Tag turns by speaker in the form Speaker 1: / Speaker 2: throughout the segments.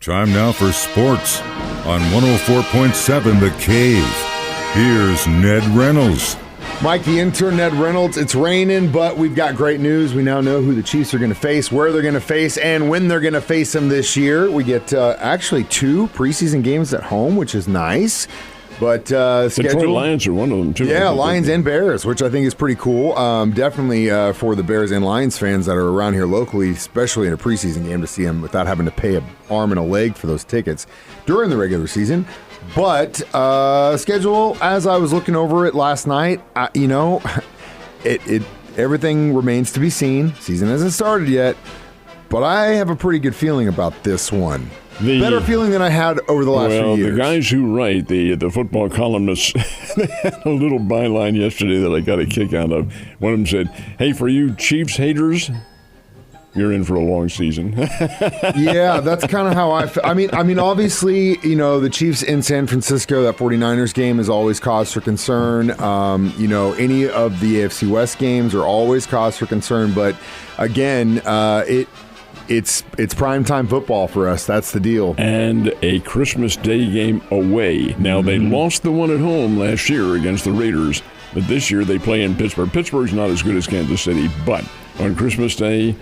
Speaker 1: Time now for sports on 104.7 The Cave. Here's Ned Reynolds.
Speaker 2: Mike, the intern, Ned Reynolds. It's raining, but we've got great news. We now know who the Chiefs are going to face, where they're going to face, and when they're going to face them this year. We get actually 2 preseason games at home, which is nice. But
Speaker 3: Detroit Lions are one of them, too.
Speaker 2: Yeah, Lions and Bears, which I think is pretty cool. Definitely for the Bears and Lions fans that are around here locally, especially in a preseason game, to see them without having to pay an arm and a leg for those tickets during the regular season. But schedule, as I was looking over it last night, everything remains to be seen. Season hasn't started yet, but I have a pretty good feeling about this one. Better feeling than I had over the last few years.
Speaker 3: The guys who write, the football columnists, they had a little byline yesterday that I got a kick out of. One of them said, "Hey, for you Chiefs haters, you're in for a long season."
Speaker 2: Yeah, that's kind of how I feel. I mean, obviously, the Chiefs in San Francisco, that 49ers game is always cause for concern. Any of the AFC West games are always cause for concern. But again, It's primetime football for us. That's the deal.
Speaker 3: And a Christmas Day game away. Now, they lost the one at home last year against the Raiders, but this year they play in Pittsburgh. Pittsburgh's not as good as Kansas City, but on Christmas Day,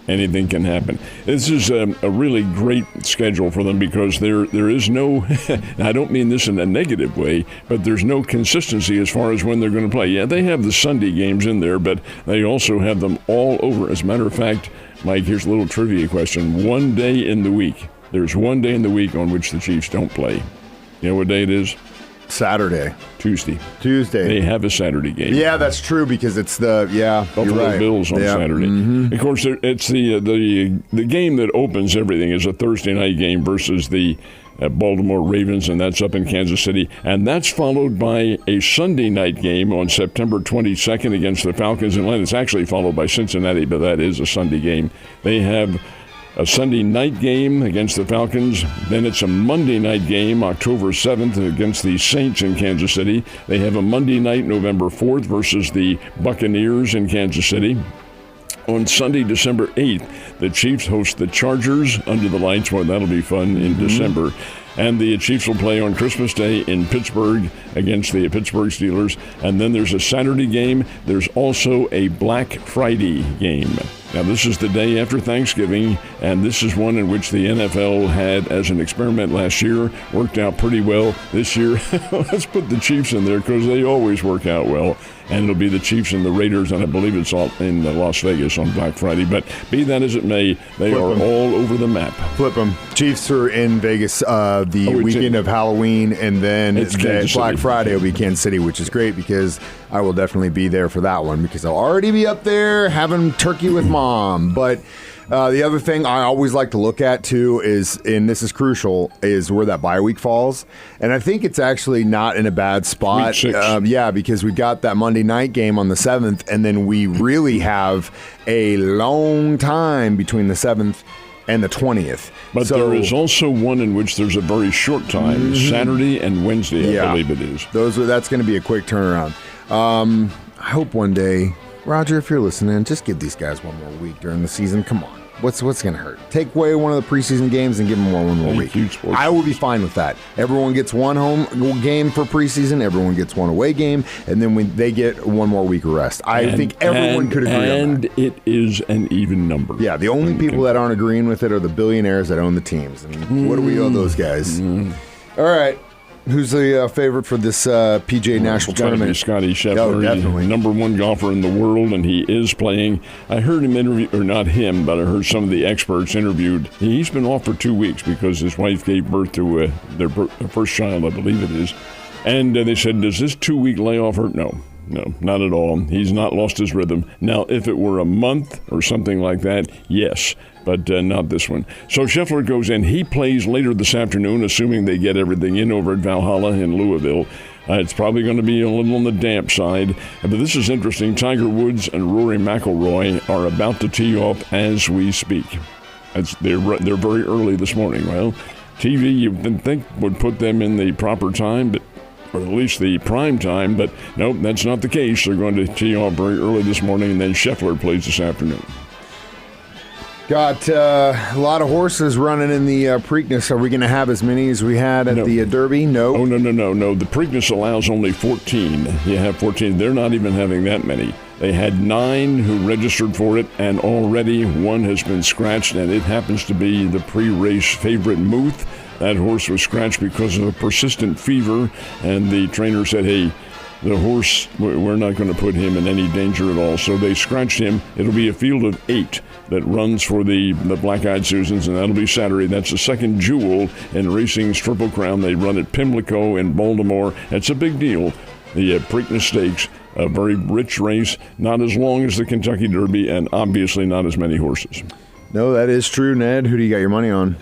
Speaker 3: anything can happen. This is a really great schedule for them because there is no, and I don't mean this in a negative way, but there's no consistency as far as when they're going to play. Yeah, they have the Sunday games in there, but they also have them all over. As a matter of fact, Mike, here's a little trivia question. One day in the week, there's one day in the week on which the Chiefs don't play. You know what day it is?
Speaker 2: Saturday.
Speaker 3: Tuesday.
Speaker 2: They
Speaker 3: have a Saturday game.
Speaker 2: Yeah, that's true because it's
Speaker 3: Buffalo Bills on Saturday. Mm-hmm. Of course, it's the game that opens everything is a Thursday night game versus the Baltimore Ravens, and that's up in Kansas City. And that's followed by a Sunday night game on September 22nd against the Falcons in Atlanta. It's actually followed by Cincinnati, but that is a Sunday game. They have a Sunday night game against the Falcons. Then it's a Monday night game, October 7th, against the Saints in Kansas City. They have a Monday night, November 4th, versus the Buccaneers in Kansas City. On Sunday, December 8th, the Chiefs host the Chargers under the lights. Well, that'll be fun in December. And the Chiefs will play on Christmas Day in Pittsburgh against the Pittsburgh Steelers. And then there's a Saturday game. There's also a Black Friday game. Now, this is the day after Thanksgiving, and this is one in which the NFL had as an experiment last year. Worked out pretty well this year. Let's put the Chiefs in there because they always work out well. And it'll be the Chiefs and the Raiders, and I believe it's all in Las Vegas on Black Friday. But be that as it may, they are all over the map.
Speaker 2: Flip them. Chiefs are in Vegas the weekend of Halloween, and then Black Friday will be Kansas City, which is great because I will definitely be there for that one because I'll already be up there having turkey with Mom. But the other thing I always like to look at, too, is, and this is crucial, is where that bye week falls. And I think it's actually not in a bad spot. Because we've got that Monday night game on the 7th, and then we really have a long time between the 7th and the 20th.
Speaker 3: But there is also one in which there's a very short time, Saturday and Wednesday, I believe it is.
Speaker 2: That's going to be a quick turnaround. I hope one day, Roger, if you're listening, just give these guys one more week during the season. Come on. What's going to hurt? Take away one of the preseason games and give them one more week. I will be fine with that. Everyone gets one home game for preseason. Everyone gets one away game. And then they get one more week of rest. I think everyone could agree on that.
Speaker 3: And it is an even number.
Speaker 2: Yeah, the only people that aren't agreeing with it are the billionaires that own the teams. And what do we owe those guys? All right. Who's the favorite for this PGA National Tournament?
Speaker 3: It's got to be Scottie Scheffler.
Speaker 2: Oh, definitely.
Speaker 3: Number one golfer in the world, and he is playing. I heard him interview, or not him, but I heard some of the experts interviewed. He's been off for 2 weeks because his wife gave birth to their first child, I believe it is. And they said, does this 2-week layoff hurt? No, not at all. He's not lost his rhythm. Now, if it were a month or something like that, yes. But not this one. So Scheffler goes in. He plays later this afternoon, assuming they get everything in over at Valhalla in Louisville. It's probably going to be a little on the damp side. But this is interesting. Tiger Woods and Rory McIlroy are about to tee off as we speak. They're very early this morning. Well, TV you'd think would put them in the proper time, but or at least the prime time. But nope, that's not the case. They're going to tee off very early this morning, and then Scheffler plays this afternoon.
Speaker 2: Got a lot of horses running in the Preakness. Are we going to have as many as we had at the Derby? No.
Speaker 3: Oh, no. The Preakness allows only 14. You have 14. They're not even having that many. They had 9 who registered for it, and already one has been scratched, and it happens to be the pre-race favorite Muth. That horse was scratched because of a persistent fever, and the trainer said, hey, the horse, we're not going to put him in any danger at all. So they scratched him. It'll be a field of 8 that runs for the Black-Eyed Susans, and that'll be Saturday. That's the second jewel in racing's Triple Crown. They run at Pimlico in Baltimore. It's a big deal. The Preakness Stakes, a very rich race, not as long as the Kentucky Derby, and obviously not as many horses.
Speaker 2: No, that is true, Ned. Who do you got your money on?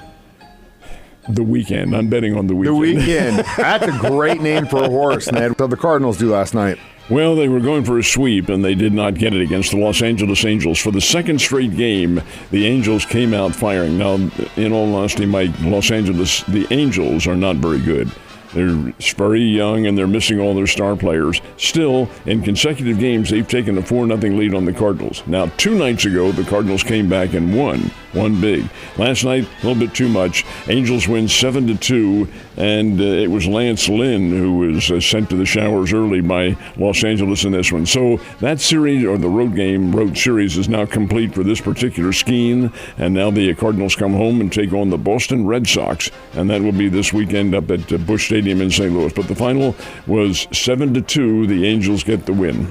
Speaker 3: The Weekend. I'm betting on The Weekend.
Speaker 2: The Weekend. That's a great name for a horse, Ned. What did the Cardinals do last night?
Speaker 3: Well, they were going for a sweep, and they did not get it against the Los Angeles Angels. For the second straight game, the Angels came out firing. Now, in all honesty, Mike, the Angels are not very good. They're very young, and they're missing all their star players. Still, in consecutive games, they've taken a 4-0 lead on the Cardinals. Now, 2 nights ago, the Cardinals came back and won big. Last night, a little bit too much. Angels win 7-2, and it was Lance Lynn who was sent to the showers early by Los Angeles in this one. So that series, or the road series, is now complete for this particular scheme, and now the Cardinals come home and take on the Boston Red Sox, and that will be this weekend up at Busch Stadium in St. Louis. But the final was 7-2. The Angels get the win.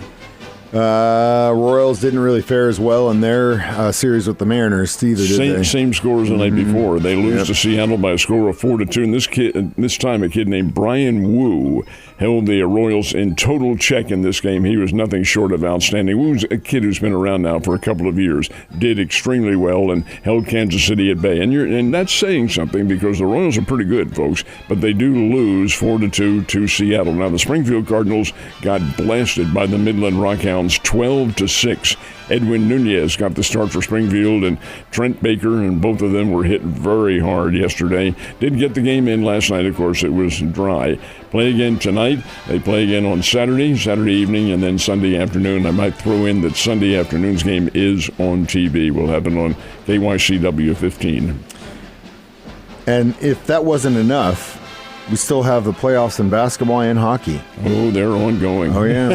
Speaker 2: Royals didn't really fare as well in their series with the Mariners either, did they?
Speaker 3: Same score as the night before. They lose to Seattle by a score of 4-2. And this time a kid named Brian Wu held the Royals in total check in this game. He was nothing short of outstanding. Wu's a kid who's been around now for a couple of years, did extremely well and held Kansas City at bay. And that's saying something because the Royals are pretty good, folks, but they do lose 4-2 to Seattle. Now, the Springfield Cardinals got blasted by the Midland Rockhounds 12-6. Edwin Nunez got the start for Springfield, and Trent Baker, and both of them were hit very hard yesterday. Did get the game in last night, of course. It was dry. Play again tonight. They play again on Saturday evening, and then Sunday afternoon. I might throw in that Sunday afternoon's game is on TV. Will happen on KYCW 15.
Speaker 2: And if that wasn't enough, we still have the playoffs in basketball and hockey.
Speaker 3: Oh, they're ongoing.
Speaker 2: Oh, yeah.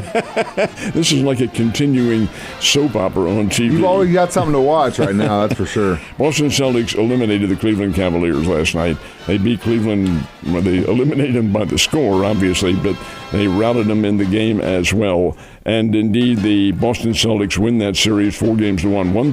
Speaker 3: This is like a continuing soap opera on TV.
Speaker 2: You've always got something to watch right now, that's for sure.
Speaker 3: Boston Celtics eliminated the Cleveland Cavaliers last night. They beat Cleveland. Well, they eliminated them by the score, obviously, but they routed them in the game as well. And indeed, the Boston Celtics win that series 4-1.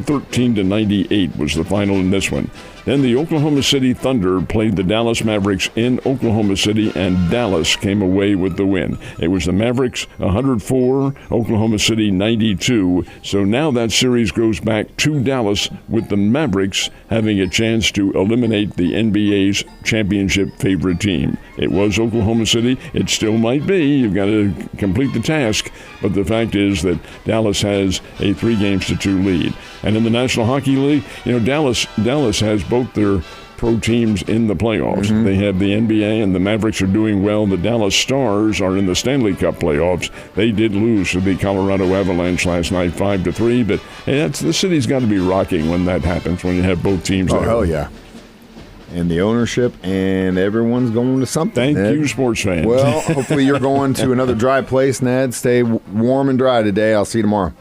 Speaker 3: 113-98 was the final in this one. Then the Oklahoma City Thunder played the Dallas Mavericks in Oklahoma City, and Dallas came away with the win. It was the Mavericks 104, Oklahoma City 92. So now that series goes back to Dallas, with the Mavericks having a chance to eliminate the NBA's championship favorite team. It was Oklahoma City. It still might be. You've got to complete the task. But the fact is that Dallas has a 3-2 lead. And in the National Hockey League, Dallas has both their pro teams in the playoffs. Mm-hmm. They have the NBA, and the Mavericks are doing well. The Dallas Stars are in the Stanley Cup playoffs. They did lose to the Colorado Avalanche last night, 5-3. But hey, the city's got to be rocking when that happens, when you have both teams there.
Speaker 2: Oh, hell yeah. And the ownership, and everyone's going to something.
Speaker 3: Thank
Speaker 2: Ned.
Speaker 3: you, sports fans.
Speaker 2: Well, hopefully you're going to another dry place, Ned. Stay warm and dry today. I'll see you tomorrow.